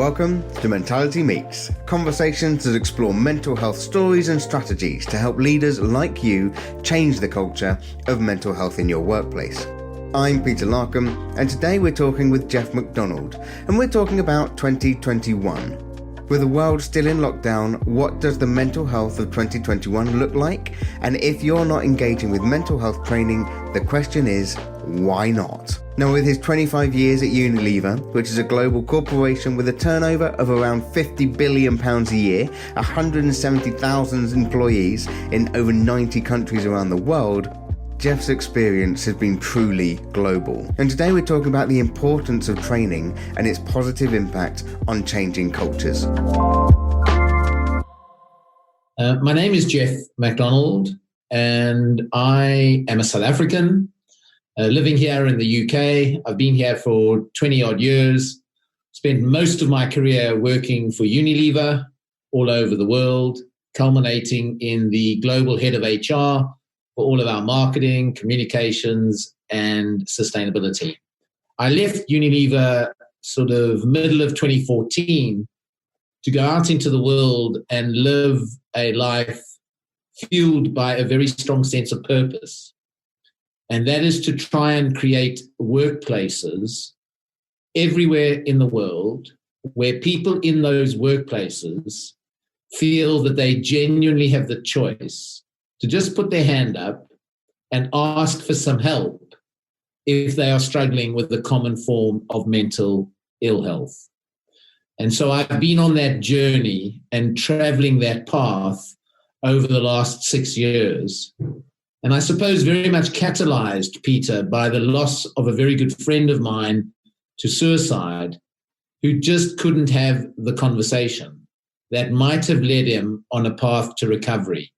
Welcome to Mentality Meets, conversations that explore mental health stories and strategies to help leaders like you change the culture of mental health in your workplace. I'm Peter Larkum, and today we're talking with Geoff McDonald, and we're talking about 2021. With the world still in lockdown, what does the mental health of 2021 look like? And if you're not engaging with mental health training, the question is, why not? Now, with his 25 years at Unilever, which is a global corporation with a turnover of around £50 billion a year, 170,000 employees in over 90 countries around the world, Geoff's experience has been truly global. And today we're talking about the importance of training and its positive impact on changing cultures. My name is Geoff McDonald, and I am a South African living here in the UK. I've been here for 20 odd years, spent most of my career working for Unilever all over the world, culminating in the global head of HR for all of our marketing, communications, and sustainability. I left Unilever sort of middle of 2014 to go out into the world and live a life fueled by a very strong sense of purpose. And that is to try and create workplaces everywhere in the world where people in those workplaces feel that they genuinely have the choice to just put their hand up and ask for some help if they are struggling with a common form of mental ill health. And so I've been on that journey and traveling that path over the last 6 years. And I suppose very much catalyzed, Peter, by the loss of a very good friend of mine to suicide, who just couldn't have the conversation that might have led him on a path to recovery.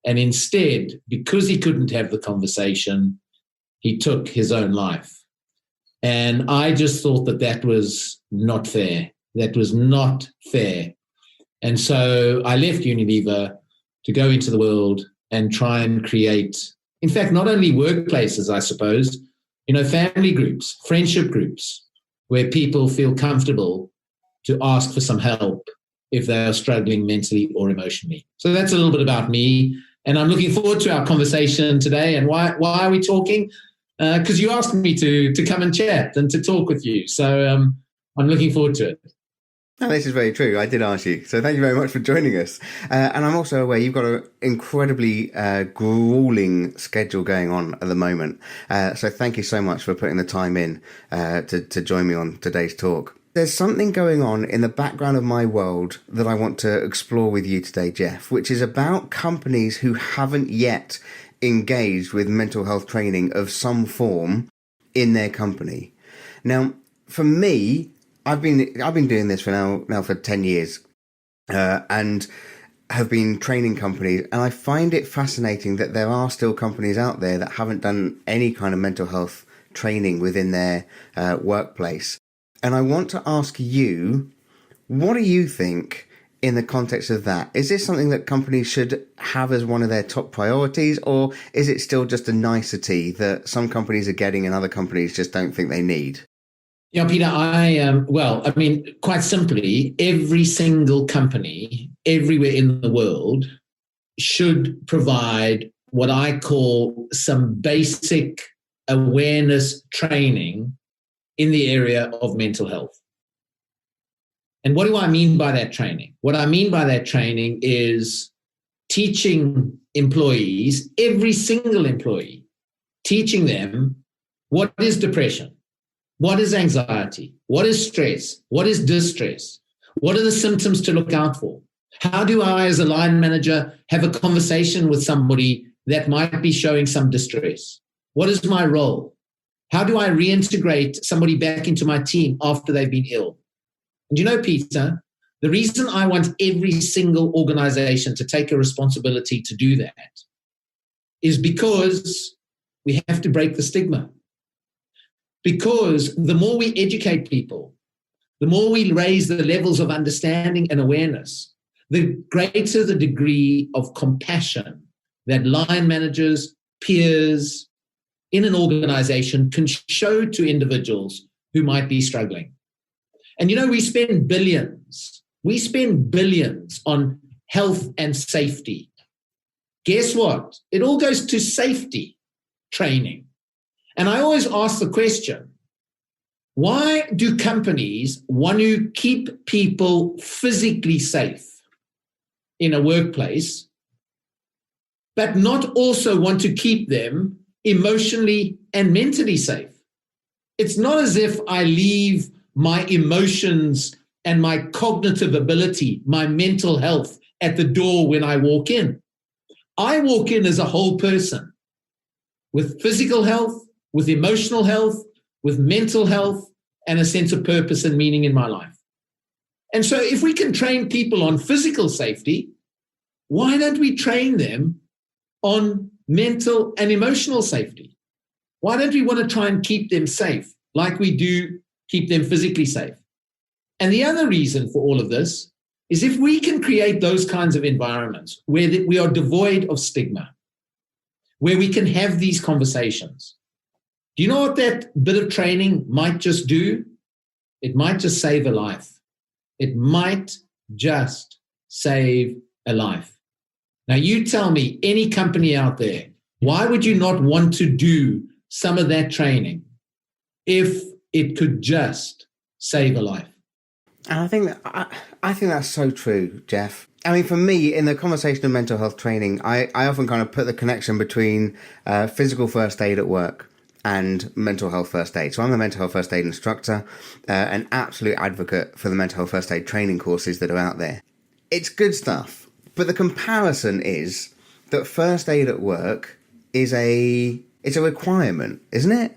And instead, because he couldn't have the conversation, he took his own life. And I just thought that that was not fair. That was not fair. And so I left Unilever to go into the world and try and create, in fact, not only workplaces, I suppose, family groups, friendship groups, where people feel comfortable to ask for some help if they are struggling mentally or emotionally. So that's a little bit about me. And I'm looking forward to our conversation today. And why are we talking? Because you asked me to come and chat and to talk with you. So I'm looking forward to it. No, this is very true. I did ask you. So thank you very much for joining us. And I'm also aware you've got an incredibly grueling schedule going on at the moment. So thank you so much for putting the time in to join me on today's talk. There's something going on in the background of my world that I want to explore with you today, Geoff, which is about companies who haven't yet engaged with mental health training of some form in their company. Now, for me, I've been doing this for now for 10 years, and have been training companies, and I find it fascinating that there are still companies out there that haven't done any kind of mental health training within their workplace. And I want to ask you, what do you think in the context of that? Is this something that companies should have as one of their top priorities, or is it still just a nicety that some companies are getting and other companies just don't think they need? Yeah, Peter, quite simply, every single company everywhere in the world should provide what I call some basic awareness training in the area of mental health. And what do I mean by that training? What I mean by that training is teaching employees, every single employee, teaching them what is depression, what is anxiety, what is stress, what is distress, what are the symptoms to look out for? How do I, as a line manager, have a conversation with somebody that might be showing some distress? What is my role? How do I reintegrate somebody back into my team after they've been ill? And Peter, the reason I want every single organization to take a responsibility to do that is because we have to break the stigma. Because the more we educate people, the more we raise the levels of understanding and awareness, the greater the degree of compassion that line managers, peers in an organization can show to individuals who might be struggling. And we spend billions. We spend billions on health and safety. Guess what? It all goes to safety training. And I always ask the question, why do companies want to keep people physically safe in a workplace, but not also want to keep them emotionally and mentally safe? It's not as if I leave my emotions and my cognitive ability, my mental health at the door when I walk in. I walk in as a whole person with physical health, with emotional health, with mental health, and a sense of purpose and meaning in my life. And so if we can train people on physical safety, why don't we train them on mental and emotional safety? Why don't we want to try and keep them safe like we do keep them physically safe? And the other reason for all of this is if we can create those kinds of environments where we are devoid of stigma, where we can have these conversations. Do you know what that bit of training might just do? It might just save a life. It might just save a life. Now you tell me, any company out there, why would you not want to do some of that training if it could just save a life? And I think that's so true, Geoff. I mean, for me, in the conversation of mental health training, I often kind of put the connection between physical first aid at work and mental health first aid. So I'm a mental health first aid instructor, an absolute advocate for the mental health first aid training courses that are out there. It's good stuff. But the comparison is that first aid at work it's a requirement, isn't it?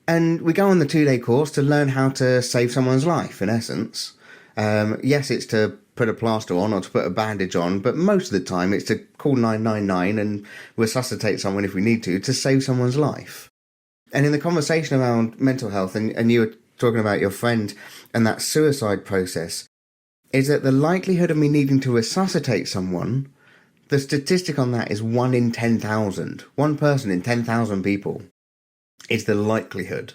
And we go on the 2-day course to learn how to save someone's life, in essence. Yes, it's to put a plaster on or to put a bandage on, but most of the time it's to call 999 and resuscitate someone if we need to save someone's life. And in the conversation around mental health, and you were talking about your friend and that suicide process, is that the likelihood of me needing to resuscitate someone, the statistic on that is 1 in 10,000. One person in 10,000 people is the likelihood.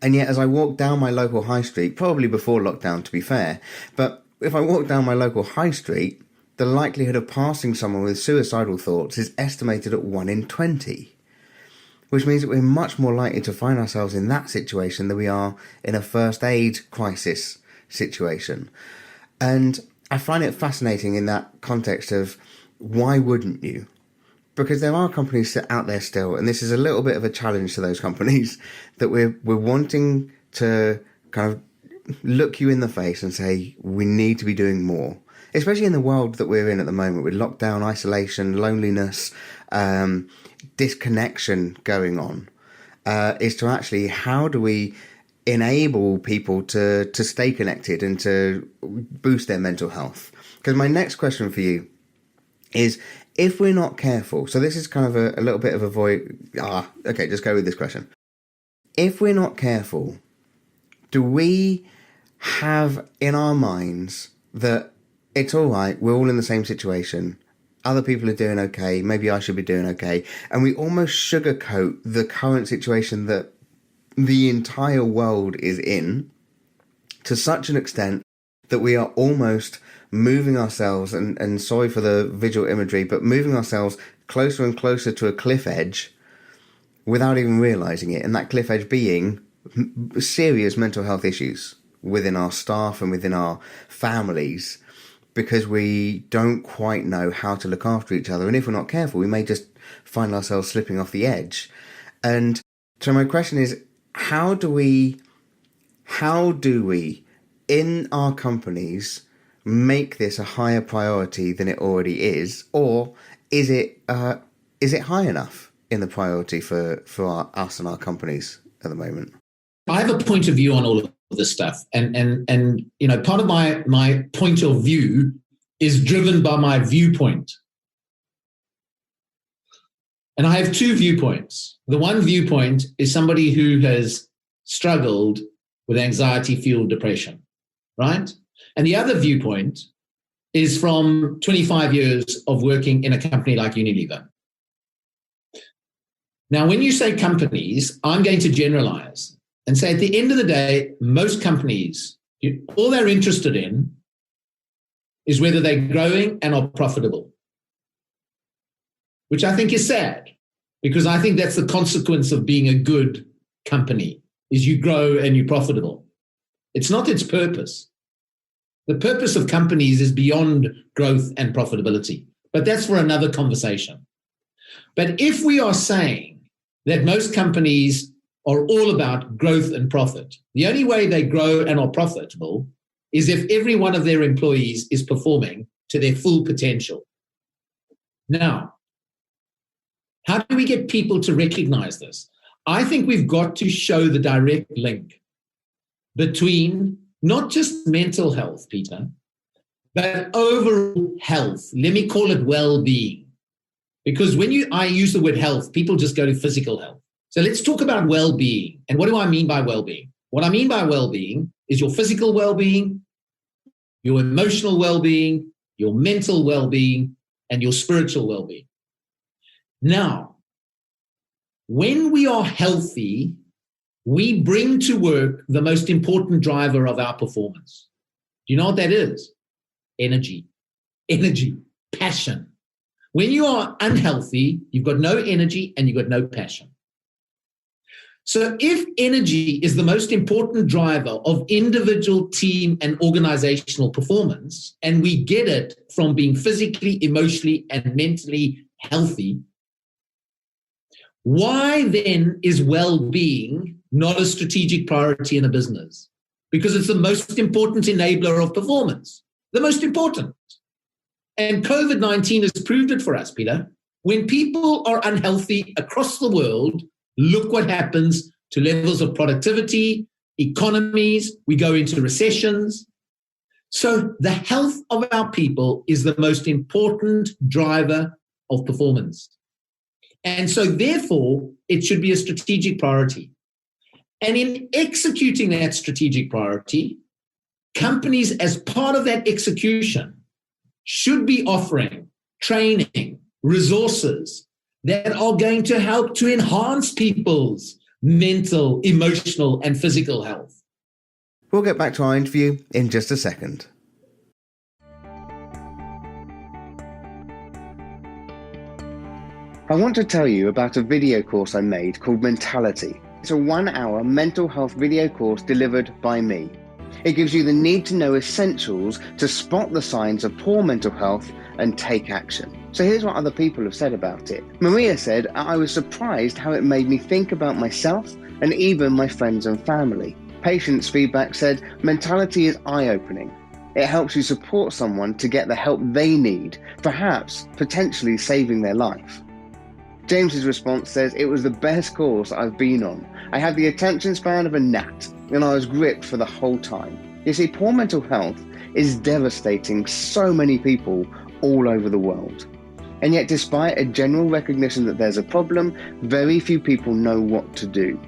And yet as I walk down my local high street, probably before lockdown to be fair, but if I walk down my local high street, the likelihood of passing someone with suicidal thoughts is estimated at 1 in 20. Which means that we're much more likely to find ourselves in that situation than we are in a first aid crisis situation. And I find it fascinating in that context of why wouldn't you? Because there are companies out there still, and this is a little bit of a challenge to those companies, that we're wanting to kind of look you in the face and say, we need to be doing more. Especially in the world that we're in at the moment with lockdown, isolation, loneliness, disconnection going on, is to actually, how do we enable people to stay connected and to boost their mental health? Because my next question for you is, if we're not careful, so this is kind of a little bit of a just go with this question. If we're not careful, do we have in our minds that it's all right, we're all in the same situation, other people are doing okay, maybe I should be doing okay, and we almost sugarcoat the current situation that the entire world is in to such an extent that we are almost moving ourselves, and sorry for the visual imagery, but moving ourselves closer and closer to a cliff edge without even realizing it, and that cliff edge being serious mental health issues within our staff and within our families, because we don't quite know how to look after each other. And if we're not careful, we may just find ourselves slipping off the edge. And so my question is, how do we in our companies make this a higher priority than it already is? Or is it high enough in the priority for us and our companies at the moment? I have a point of view on all of this stuff, and part of my point of view is driven by my viewpoint. And I have 2 viewpoints. The one viewpoint is somebody who has struggled with anxiety-fueled depression, right? And the other viewpoint is from 25 years of working in a company like Unilever. Now, when you say companies, I'm going to generalize and say at the end of the day, most companies All they're interested in is whether they're growing and are profitable, which I think is sad, because I think that's the consequence of being a good company, is you grow and you're profitable. It's not its purpose. The purpose of companies is beyond growth and profitability, but that's for another conversation. But if we are saying that most companies are all about growth and profit, the only way they grow and are profitable is if every one of their employees is performing to their full potential. Now, how do we get people to recognize this? I think we've got to show the direct link between not just mental health, Peter, but overall health. Let me call it well-being. Because when I use the word health, people just go to physical health. So let's talk about well-being. And what do I mean by well-being? What I mean by well-being is your physical well-being, your emotional well-being, your mental well-being, and your spiritual well-being. Now, when we are healthy, we bring to work the most important driver of our performance. Do you know what that is? Energy, passion. When you are unhealthy, you've got no energy and you've got no passion. So if energy is the most important driver of individual, team, and organizational performance, and we get it from being physically, emotionally, and mentally healthy, why then is well-being not a strategic priority in a business? Because it's the most important enabler of performance, the most important. And COVID-19 has proved it for us, Peter. When people are unhealthy across the world, look what happens to levels of productivity, economies, we go into recessions. So the health of our people is the most important driver of performance. And so therefore, it should be a strategic priority. And in executing that strategic priority, companies, as part of that execution, should be offering training, resources that are going to help to enhance people's mental, emotional, and physical health. We'll get back to our interview in just a second. I want to tell you about a video course I made called Mentality. It's a 1-hour mental health video course delivered by me. It gives you the need-to-know essentials to spot the signs of poor mental health and take action. So here's what other people have said about it. Maria said, I was surprised how it made me think about myself and even my friends and family. Patients' feedback said, Mentality is eye-opening. It helps you support someone to get the help they need, perhaps potentially saving their life. James's response says, it was the best course I've been on. I had the attention span of a gnat, and I was gripped for the whole time. You see, poor mental health is devastating so many people all over the world. And yet, despite a general recognition that there's a problem, very few people know what to do.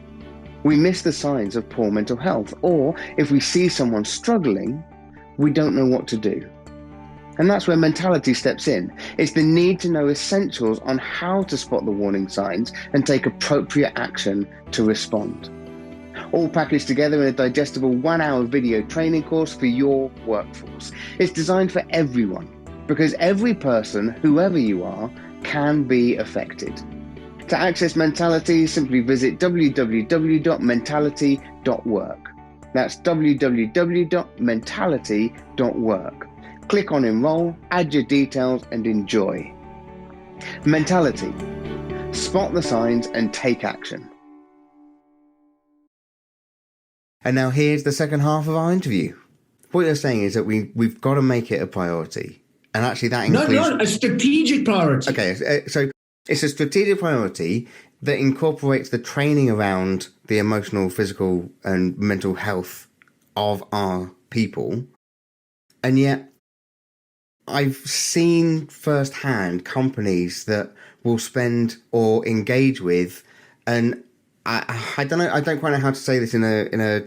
We miss the signs of poor mental health, or if we see someone struggling, we don't know what to do. And that's where Mentality steps in. It's the need to know essentials on how to spot the warning signs and take appropriate action to respond. All packaged together in a digestible 1-hour video training course for your workforce. It's designed for everyone, because every person, whoever you are, can be affected. To access Mentality, simply visit www.mentality.work. That's www.mentality.work. Click on Enroll, add your details, and enjoy. Mentality. Spot the signs and take action. And now here's the second half of our interview. What you're saying is that we've got to make it a priority. And actually that includes... No, a strategic priority. Okay, so it's a strategic priority that incorporates the training around the emotional, physical, and mental health of our people. And yet, I've seen firsthand companies that will spend or engage with, and I don't know, I don't quite know how to say this in a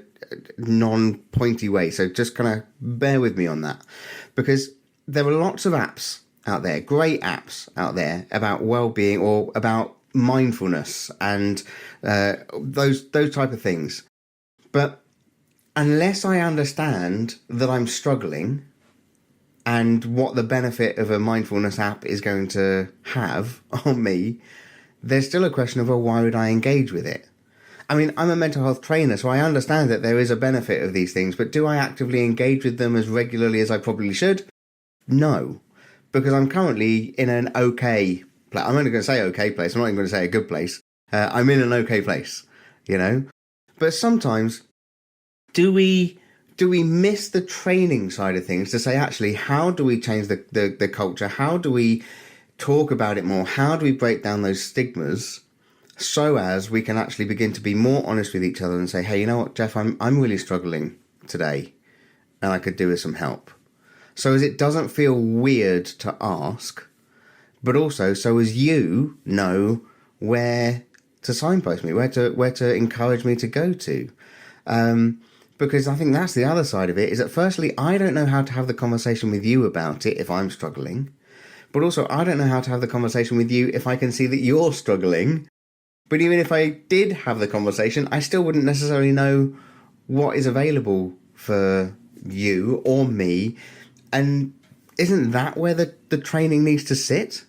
non-pointy way, so just kind of bear with me on that, because there are lots of apps out there, great apps out there about well-being or about mindfulness and those type of things. But unless I understand that I'm struggling and what the benefit of a mindfulness app is going to have on me, there's still a question of, well, why would I engage with it? I mean, I'm a mental health trainer, so I understand that there is a benefit of these things, but do I actively engage with them as regularly as I probably should? No, because I'm currently in an okay place. I'm only going to say okay place. I'm not even going to say a good place. I'm in an okay place, you know? But sometimes, do we miss the training side of things to say, actually, how do we change the culture? How do we talk about it more? How do we break down those stigmas so as we can actually begin to be more honest with each other and say, hey, you know what, Geoff, I'm really struggling today and I could do with some help. So as it doesn't feel weird to ask, but also so as you know where to signpost me, where to encourage me to go to. Because I think that's the other side of it, is that firstly, I don't know how to have the conversation with you about it if I'm struggling. But also, I don't know how to have the conversation with you if I can see that you're struggling. But even if I did have the conversation, I still wouldn't necessarily know what is available for you or me. And isn't that where the training needs to sit?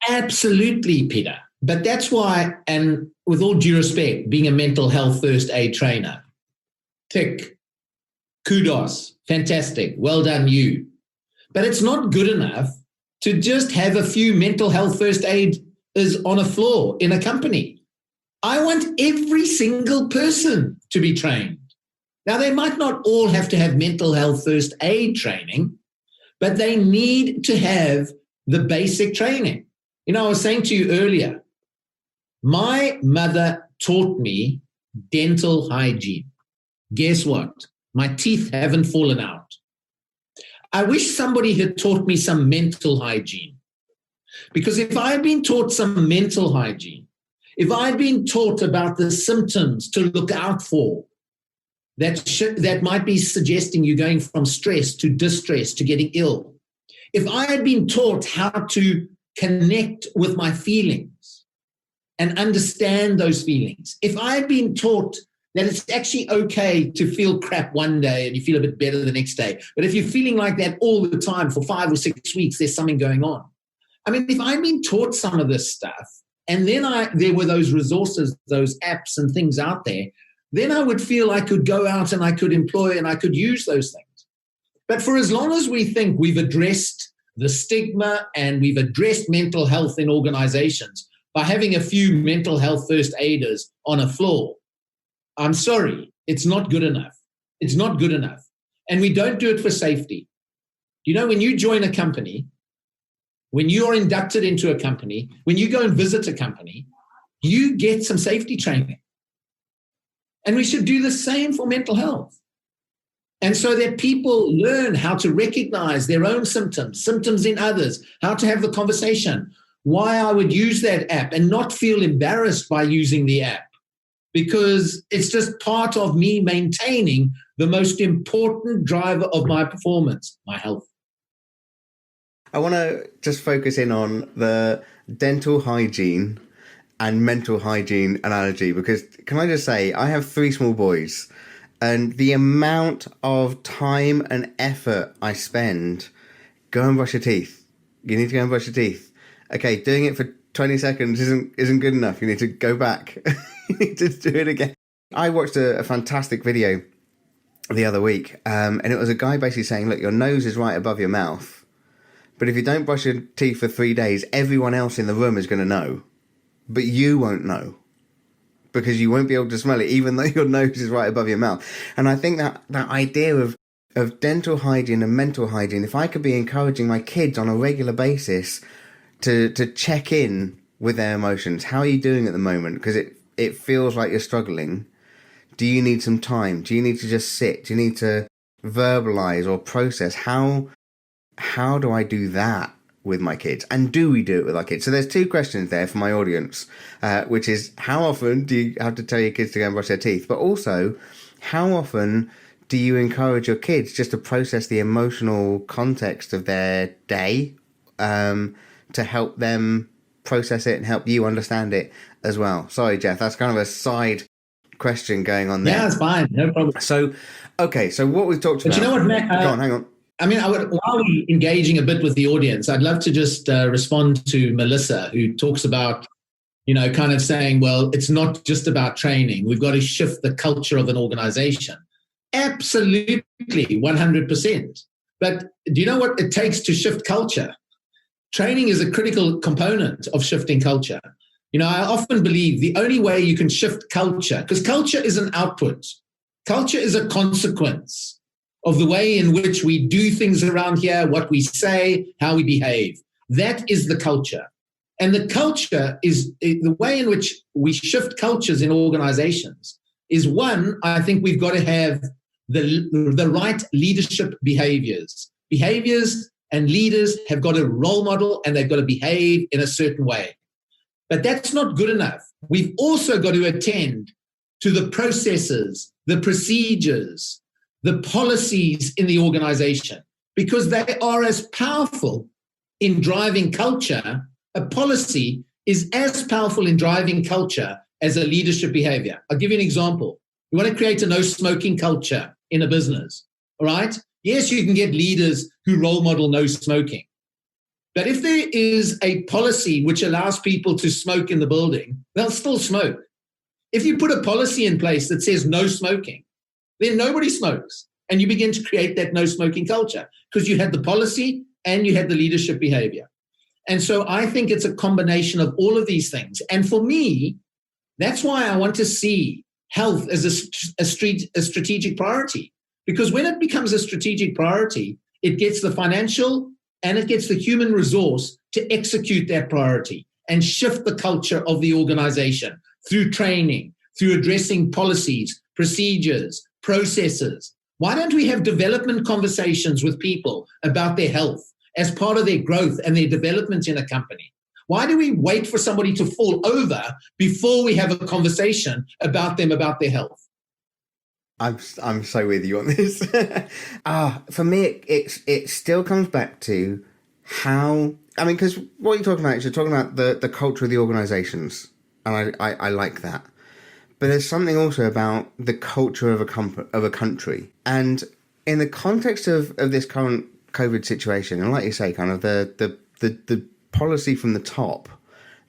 Absolutely, Peter. But that's why, and with all due respect, being a mental health first aid trainer, tick, kudos, fantastic, well done you. But it's not good enough to just have a few mental health first aiders on a floor in a company. I want every single person to be trained. Now, they might not all have to have mental health first aid training, but they need to have the basic training. You know, I was saying to you earlier, my mother taught me dental hygiene. Guess what? My teeth haven't fallen out. I wish somebody had taught me some mental hygiene. Because if I had been taught some mental hygiene, if I had been taught about the symptoms to look out for, that might be suggesting you're going from stress to distress to getting ill. If I had been taught how to connect with my feelings and understand those feelings, if I had been taught that it's actually okay to feel crap one day and you feel a bit better the next day, but if you're feeling like that all the time for 5 or 6 weeks, there's something going on. I mean, if I'd been taught some of this stuff, and then there were those resources, those apps and things out there, then I would feel I could go out and I could employ and I could use those things. But for as long as we think we've addressed the stigma and we've addressed mental health in organizations by having a few mental health first aiders on a floor, I'm sorry, it's not good enough. It's not good enough. And we don't do it for safety. You know, when you join a company, when you are inducted into a company, when you go and visit a company, you get some safety training. And we should do the same for mental health. And so that people learn how to recognize their own symptoms in others, how to have the conversation, why I would use that app and not feel embarrassed by using the app, because it's just part of me maintaining the most important driver of my performance, my health. I want to just focus in on the dental hygiene and mental hygiene analogy, because can I just say, I have 3 small boys, and the amount of time and effort I spend, go and brush your teeth. You need to go and brush your teeth. Okay, doing it for 20 seconds isn't good enough. You need to go back. You need to do it again. I watched a fantastic video the other week, and it was a guy basically saying, look, your nose is right above your mouth, but if you don't brush your teeth for 3 days, everyone else in the room is going to know. But you won't know. Because you won't be able to smell it, even though your nose is right above your mouth. And I think that idea of dental hygiene and mental hygiene, if I could be encouraging my kids on a regular basis to check in with their emotions. How are you doing at the moment? Because it feels like you're struggling. Do you need some time? Do you need to just sit? Do you need to verbalize or process? How do I do that with my kids? And do we do it with our kids? So there's 2 questions there for my audience, which is, how often do you have to tell your kids to go and brush their teeth? But also, how often do you encourage your kids just to process the emotional context of their day, to help them process it and help you understand it as well? Sorry, Geoff, that's kind of a side question going on there. Yeah, it's fine. No problem. So, okay, so what we've talked about. But you know what, Matt? Go on, hang on. I mean, while we're engaging a bit with the audience, I'd love to just respond to Melissa, who talks about, kind of saying, well, it's not just about training. We've got to shift the culture of an organization. Absolutely, 100%. But do you know what it takes to shift culture? Training is a critical component of shifting culture. I often believe the only way you can shift culture, because culture is an output, culture is a consequence of the way in which we do things around here, what we say, how we behave. That is the culture. And the culture is the way in which we shift cultures in organizations is one, I think we've got to have the right leadership behaviors. Behaviors and leaders have got to role model and they've got to behave in a certain way. But that's not good enough. We've also got to attend to the processes, the procedures, the policies in the organization, because they are as powerful in driving culture. A policy is as powerful in driving culture as a leadership behavior. I'll give you an example. You want to create a no smoking culture in a business, all right? Yes, you can get leaders who role model no smoking. But if there is a policy which allows people to smoke in the building, they'll still smoke. If you put a policy in place that says no smoking, then nobody smokes. And you begin to create that no smoking culture because you had the policy and you had the leadership behavior. And so I think it's a combination of all of these things. And for me, that's why I want to see health as a strategic priority. Because when it becomes a strategic priority, it gets the financial and it gets the human resource to execute that priority and shift the culture of the organization through training, through addressing policies, procedures, processes. Why don't we have development conversations with people about their health as part of their growth and their development in a company? Why do we wait for somebody to fall over before we have a conversation about them, about their health? I'm so with you on this. For me, it still comes back to how, because what you're talking about is you're talking about the culture of the organizations, and I like that. But there's something also about the culture of a country. And in the context of this current COVID situation, and like you say, kind of the policy from the top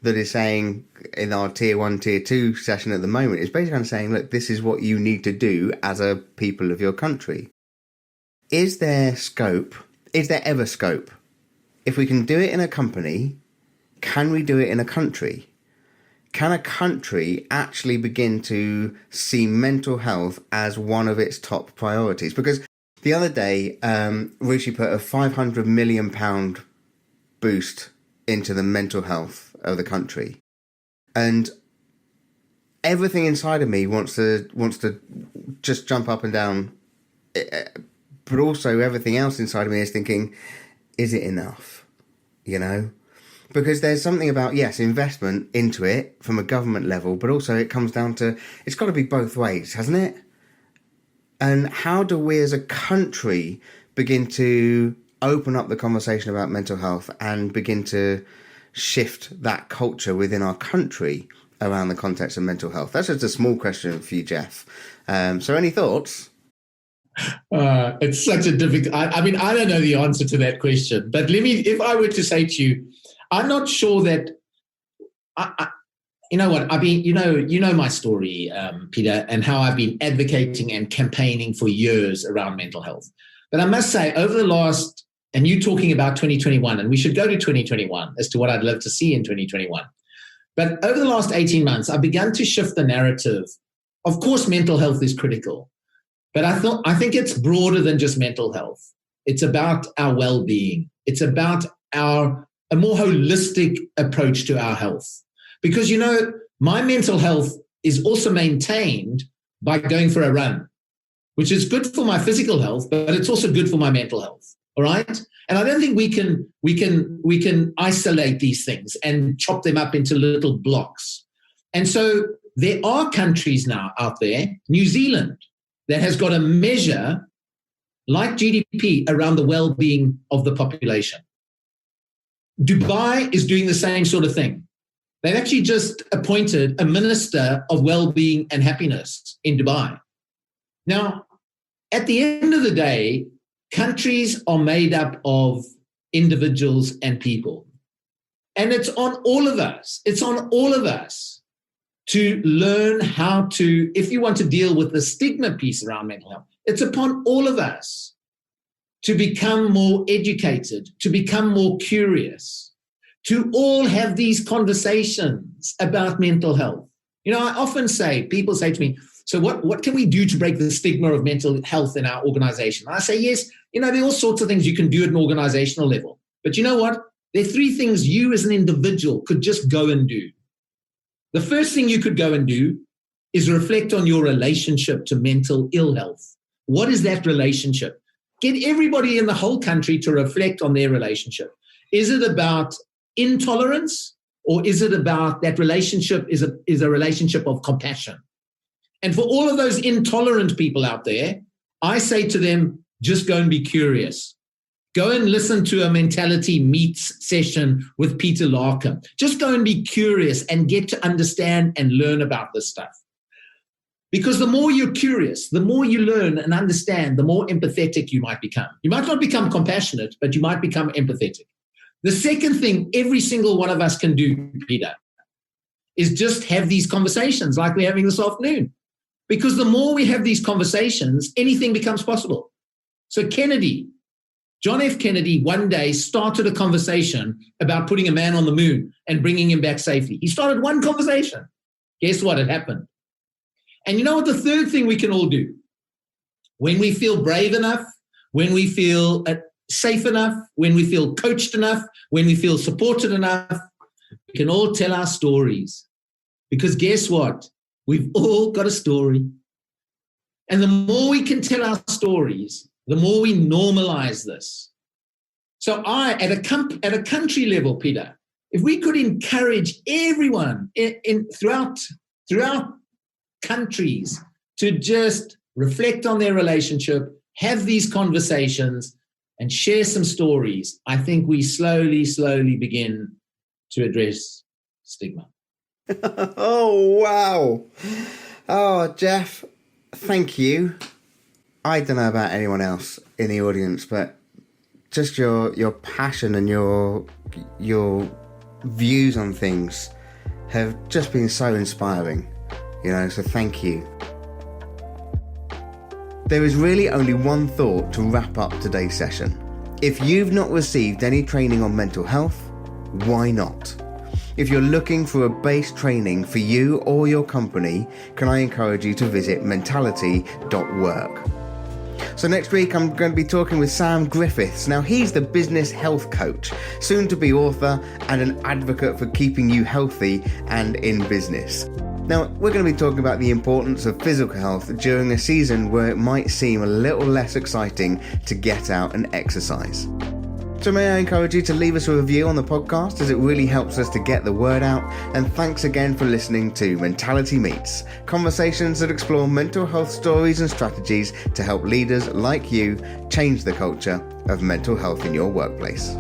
that is saying in our tier 1, tier 2 session at the moment is basically kind of saying, look, this is what you need to do as a people of your country. Is there scope? Is there ever scope? If we can do it in a company, can we do it in a country? Can a country actually begin to see mental health as one of its top priorities? Because the other day, Rishi put a £500 million boost into the mental health of the country, and everything inside of me wants to just jump up and down, but also everything else inside of me is thinking, is it enough? Because there's something about, yes, investment into it from a government level, but also it comes down to, it's got to be both ways, hasn't it? And how do we as a country begin to open up the conversation about mental health and begin to shift that culture within our country around the context of mental health? That's just a small question for you, Geoff. So any thoughts? It's such a difficult, I don't know the answer to that question, but if I were to say to you, I'm not sure that, you know what, you know my story, Peter, and how I've been advocating and campaigning for years around mental health. But I must say, over the last, and you talking about 2021, and we should go to 2021 as to what I'd love to see in 2021. But over the last 18 months, I've begun to shift the narrative. Of course, mental health is critical, but I think it's broader than just mental health. It's about our well-being. It's about a more holistic approach to our health. Because, my mental health is also maintained by going for a run, which is good for my physical health, but it's also good for my mental health. All right. And I don't think we can isolate these things and chop them up into little blocks. And so there are countries now out there, New Zealand, that has got a measure like GDP around the well-being of the population. Dubai is doing the same sort of thing. They've actually just appointed a minister of well-being and happiness in Dubai. Now, at the end of the day, countries are made up of individuals and people. And it's on all of us. It's on all of us to learn how to, if you want to deal with the stigma piece around mental health, it's upon all of us to become more educated, to become more curious, to all have these conversations about mental health. You know, I often say, people say to me, so what can we do to break the stigma of mental health in our organization? And I say, yes, you know, there are all sorts of things you can do at an organizational level. But you know what? There are 3 things you as an individual could just go and do. The first thing you could go and do is reflect on your relationship to mental ill health. What is that relationship? Get everybody in the whole country to reflect on their relationship. Is it about intolerance, or is it about that relationship is a relationship of compassion? And for all of those intolerant people out there, I say to them, just go and be curious. Go and listen to a Mentality Meets session with Peter Larkum. Just go and be curious and get to understand and learn about this stuff. Because the more you're curious, the more you learn and understand, the more empathetic you might become. You might not become compassionate, but you might become empathetic. The second thing every single one of us can do, Peter, is just have these conversations like we're having this afternoon. Because the more we have these conversations, anything becomes possible. So John F. Kennedy one day started a conversation about putting a man on the moon and bringing him back safely. He started one conversation. Guess what? It happened. And you know what the third thing we can all do? When we feel brave enough, when we feel safe enough, when we feel coached enough, when we feel supported enough, we can all tell our stories. Because guess what? We've all got a story. And the more we can tell our stories, the more we normalize this. So at a country level, Peter, if we could encourage everyone throughout countries to just reflect on their relationship, have these conversations, and share some stories, I think we slowly begin to address stigma. Oh, wow. Oh, Geoff, thank you. I don't know about anyone else in the audience, but just your passion and your views on things have just been so inspiring, you know, so thank you. There is really only one thought to wrap up today's session. If you've not received any training on mental health, why not? If you're looking for a base training for you or your company, can I encourage you to visit mentality.work. So next week I'm going to be talking with Sam Griffiths. Now he's the business health coach, soon to be author and an advocate for keeping you healthy and in business. Now we're going to be talking about the importance of physical health during a season where it might seem a little less exciting to get out and exercise. So may I encourage you to leave us a review on the podcast, as it really helps us to get the word out. And thanks again for listening to Mentality Meets, conversations that explore mental health stories and strategies to help leaders like you change the culture of mental health in your workplace.